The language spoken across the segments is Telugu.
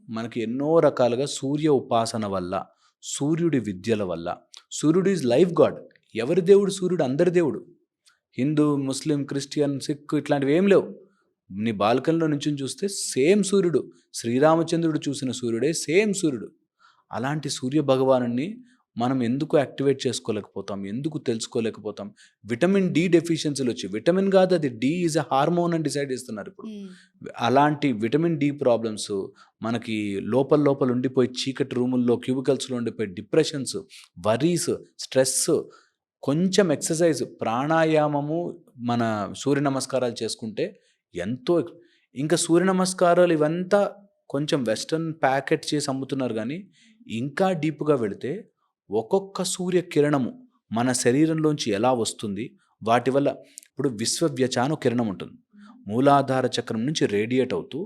మనకి ఎన్నో రకాలుగా సూర్య ఉపాసన వల్ల, సూర్యుడి విద్యల వల్ల, సూర్యుడు ఈజ్ లైఫ్ గాడ్. ఎవరి దేవుడు సూర్యుడు? అందరి దేవుడు. హిందూ, ముస్లిం, క్రిస్టియన్, సిక్ ఇట్లాంటివి ఏం లేవు. నీ బాల్కనీలో నుంచొని చూస్తే సేమ్ సూర్యుడు. శ్రీరామచంద్రుడు చూసిన సూర్యుడే సేమ్ సూర్యుడు. అలాంటి సూర్య భగవానుడిని మనం ఎందుకు యాక్టివేట్ చేసుకోలేకపోతాం? ఎందుకు తెలుసుకోలేకపోతాం? విటమిన్ డి డెఫిషియన్సీలు వచ్చి, విటమిన్ కాదు అది, డి ఈజ్ ఎ హార్మోన్ అని డిసైడ్ చేస్తున్నారు ఇప్పుడు. అలాంటి విటమిన్ డి ప్రాబ్లమ్స్ మనకి లోపల లోపల ఉండిపోయి, చీకటి రూముల్లో క్యూబికల్స్లో ఉండిపోయి డిప్రెషన్స్, వరీస్, స్ట్రెస్, కొంచెం ఎక్సర్సైజ్, ప్రాణాయామము, మన సూర్య నమస్కారాలు చేసుకుంటే ఎంతో ఇంకా సూర్య నమస్కారాలు ఇవంతా కొంచెం వెస్టర్న్ ప్యాకెట్ చేసి అమ్ముతున్నారు కానీ ఇంకా డీప్గా వెళితే ఒక్కొక్క సూర్య కిరణము మన శరీరంలోంచి ఎలా వస్తుంది, వాటి వల్ల ఇప్పుడు విశ్వవ్యచాన కిరణం ఉంటుంది. మూలాధార చక్రం నుంచి రేడియేట్ అవుతూ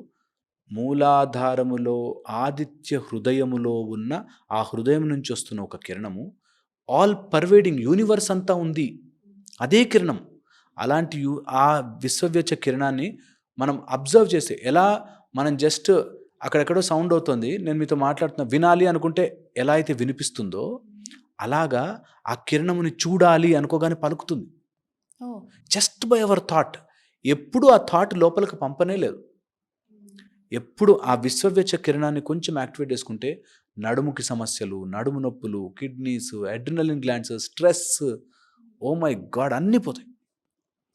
మూలాధారములో ఆదిత్య హృదయములో ఉన్న ఆ హృదయం నుంచి వస్తున్న ఒక కిరణము ఆల్ పర్వేడింగ్ యూనివర్స్ అంతా ఉంది అదే కిరణం. అలాంటి ఆ విశ్వవ్యచ కిరణాన్ని మనం అబ్జర్వ్ చేస్తే ఎలా, మనం జస్ట్ అక్కడెక్కడో సౌండ్ అవుతుంది, నేను మీతో మాట్లాడుతున్నా, వినాలి అనుకుంటే ఎలా అయితే వినిపిస్తుందో అలాగా ఆ కిరణముని చూడాలి అనుకోగానే పలుకుతుంది. Just by our thought. ఎప్పుడు ఆ థాట్ లోపలికి పంపనే లేదు. ఎప్పుడు ఆ విశ్వవ్యచ కిరణాన్ని కొంచెం యాక్టివేట్ చేసుకుంటే నడుముకి సమస్యలు, నడుము నొప్పులు, kidneys, adrenaline glands, stress, oh my god అన్నీ పోతాయి.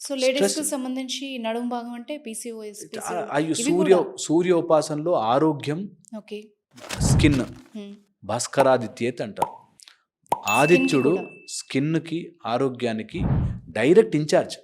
సో లేడీస్‌కి సంబంధించి నడుము భాగం అంటే పీసీఓఎస్, అయ్యో, ఇవి కూడా. సూర్యోపాసనలో ఆరోగ్యం, ఓకే. స్కిన్, హ్మ్. భాస్కరాదిత్యేత్ అంటారు. స్కిన్‌కి ఆదిత్యుడు కూడా. స్కిన్కి, ఆరోగ్యానికి డైరెక్ట్ ఇన్ఛార్జ్.